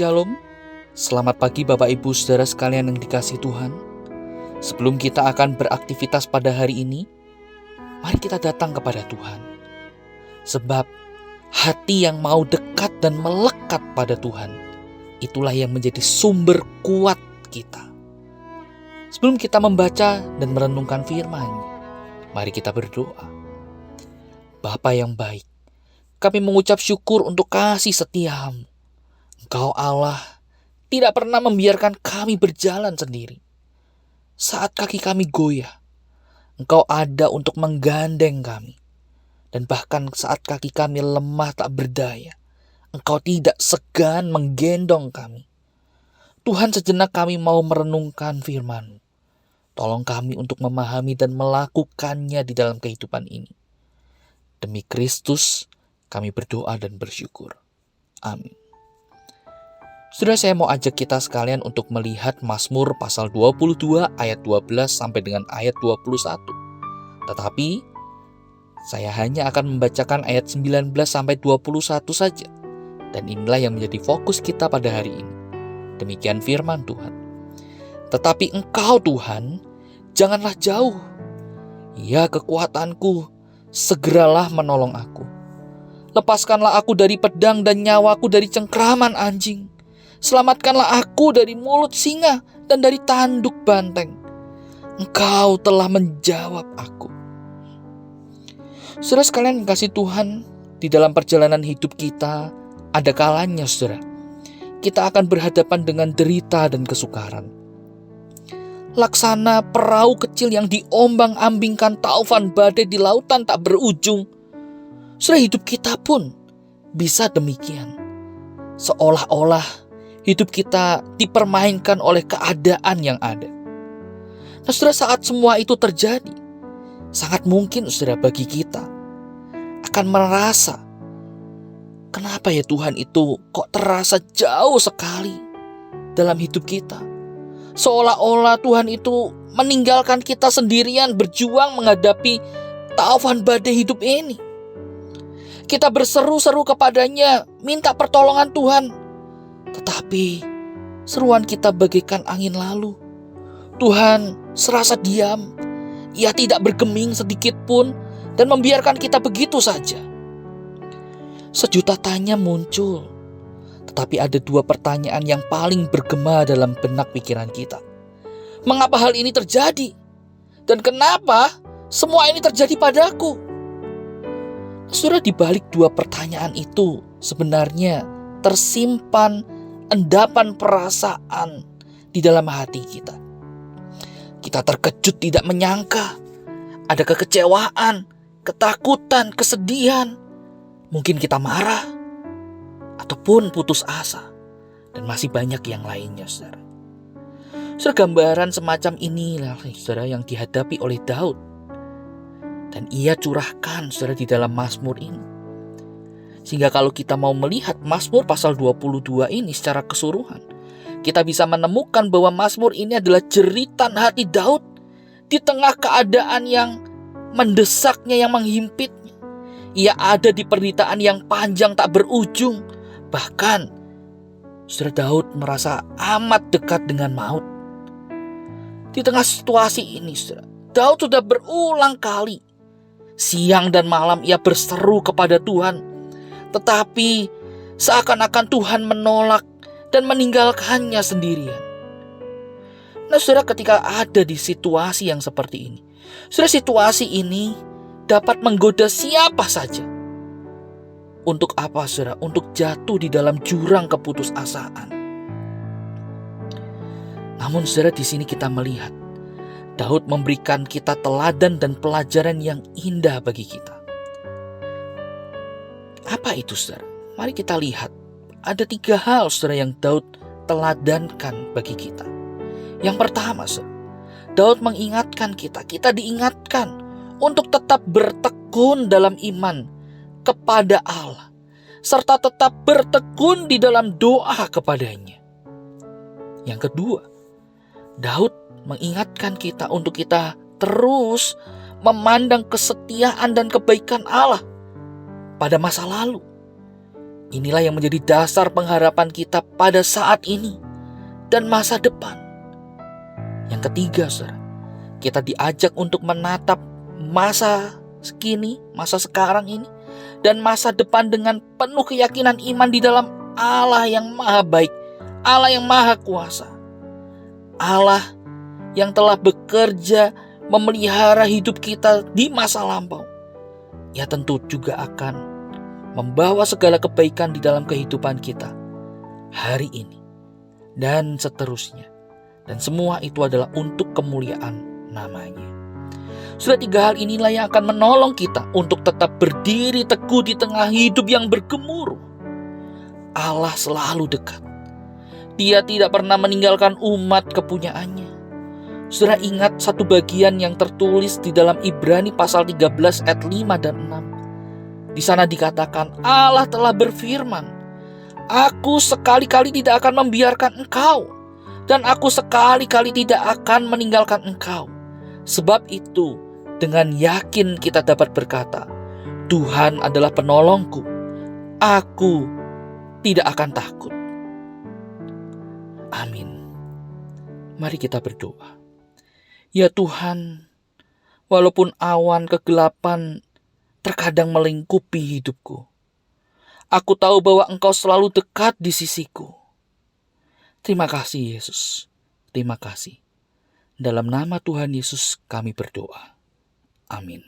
Shalom, selamat pagi Bapak Ibu Saudara sekalian yang dikasihi Tuhan. Sebelum kita akan beraktivitas pada hari ini, mari kita datang kepada Tuhan. Sebab hati yang mau dekat dan melekat pada Tuhan, itulah yang menjadi sumber kuat kita. Sebelum kita membaca dan merenungkan firman, mari kita berdoa. Bapa yang baik, kami mengucap syukur untuk kasih setia-Mu. Engkau Allah tidak pernah membiarkan kami berjalan sendiri. Saat kaki kami goyah, Engkau ada untuk menggandeng kami. Dan bahkan saat kaki kami lemah tak berdaya, Engkau tidak segan menggendong kami. Tuhan, sejenak kami mau merenungkan firman-Mu. Tolong kami untuk memahami dan melakukannya di dalam kehidupan ini. Demi Kristus, kami berdoa dan bersyukur. Amin. Saudara, saya mau ajak kita sekalian untuk melihat Mazmur pasal 22 ayat 12 sampai dengan ayat 21. Tetapi saya hanya akan membacakan ayat 19 sampai 21 saja. Dan inilah yang menjadi fokus kita pada hari ini. Demikian firman Tuhan. Tetapi Engkau Tuhan, janganlah jauh. Ya kekuatanku, segeralah menolong aku. Lepaskanlah aku dari pedang dan nyawaku dari cengkraman anjing. Selamatkanlah aku dari mulut singa dan dari tanduk banteng. Engkau telah menjawab aku. Saudara sekalian kasih Tuhan, di dalam perjalanan hidup kita, ada kalanya saudara, kita akan berhadapan dengan derita dan kesukaran. Laksana perahu kecil yang diombang-ambingkan taufan badai di lautan tak berujung. Saudara, hidup kita pun bisa demikian. Seolah-olah hidup kita dipermainkan oleh keadaan yang ada. Nah saudara, saat semua itu terjadi, sangat mungkin saudara bagi kita akan merasa, kenapa ya Tuhan itu kok terasa jauh sekali dalam hidup kita. Seolah-olah Tuhan itu meninggalkan kita sendirian berjuang menghadapi taufan badai hidup ini. Kita berseru-seru kepadanya, minta pertolongan Tuhan. Tetapi seruan kita bagaikan angin lalu. Tuhan serasa diam. Ia tidak bergeming sedikit pun dan membiarkan kita begitu saja. Sejuta tanya muncul. Tetapi ada dua pertanyaan yang paling bergema dalam benak pikiran kita. Mengapa hal ini terjadi? Dan kenapa semua ini terjadi padaku? Saudara, di balik dua pertanyaan itu sebenarnya tersimpan endapan perasaan di dalam hati kita. Kita terkejut, tidak menyangka. Ada kekecewaan, ketakutan, kesedihan. Mungkin kita marah ataupun putus asa. Dan masih banyak yang lainnya, saudara. Saudara, gambaran semacam inilah saudara yang dihadapi oleh Daud. Dan ia curahkan saudara di dalam Mazmur ini. Sehingga kalau kita mau melihat Mazmur pasal 22 ini secara keseluruhan, kita bisa menemukan bahwa Mazmur ini adalah jeritan hati Daud di tengah keadaan yang mendesaknya, yang menghimpitnya. Ia ada di penderitaan yang panjang tak berujung. Bahkan saudara, Daud merasa amat dekat dengan maut. Di tengah situasi ini saudara, Daud sudah berulang kali siang dan malam ia berseru kepada Tuhan. Tetapi seakan-akan Tuhan menolak dan meninggalkannya sendirian. Nah saudara, ketika ada di situasi yang seperti ini, saudara, situasi ini dapat menggoda siapa saja. Untuk apa saudara? Untuk jatuh di dalam jurang keputusasaan. Namun saudara, di sini kita melihat Daud memberikan kita teladan dan pelajaran yang indah bagi kita. Apa itu saudara? Mari kita lihat. Ada 3 hal saudara yang Daud teladankan bagi kita. Yang pertama saudara, Daud mengingatkan kita diingatkan untuk tetap bertekun dalam iman kepada Allah. Serta tetap bertekun di dalam doa kepadanya. Yang kedua, Daud mengingatkan kita untuk kita terus memandang kesetiaan dan kebaikan Allah pada masa lalu. Inilah yang menjadi dasar pengharapan kita pada saat ini dan masa depan. Yang ketiga, saudara, kita diajak untuk menatap masa kini, masa sekarang ini, dan masa depan dengan penuh keyakinan iman di dalam Allah yang maha baik, Allah yang maha kuasa, Allah yang telah bekerja memelihara hidup kita di masa lampau. Ia tentu juga akan membawa segala kebaikan di dalam kehidupan kita hari ini dan seterusnya. Dan semua itu adalah untuk kemuliaan namanya. Sudah 3 hal inilah yang akan menolong kita untuk tetap berdiri teguh di tengah hidup yang bergemuruh. Allah selalu dekat. Dia tidak pernah meninggalkan umat kepunyaannya. Saudara ingat satu bagian yang tertulis di dalam Ibrani pasal 13 ayat 5 dan 6. Di sana dikatakan Allah telah berfirman, "Aku sekali-kali tidak akan membiarkan engkau, dan aku sekali-kali tidak akan meninggalkan engkau." Sebab itu, dengan yakin kita dapat berkata, "Tuhan adalah penolongku, aku tidak akan takut." Amin. Mari kita berdoa. Ya Tuhan, walaupun awan kegelapan terkadang melingkupi hidupku, aku tahu bahwa Engkau selalu dekat di sisiku. Terima kasih Yesus. Terima kasih. Dalam nama Tuhan Yesus kami berdoa. Amin.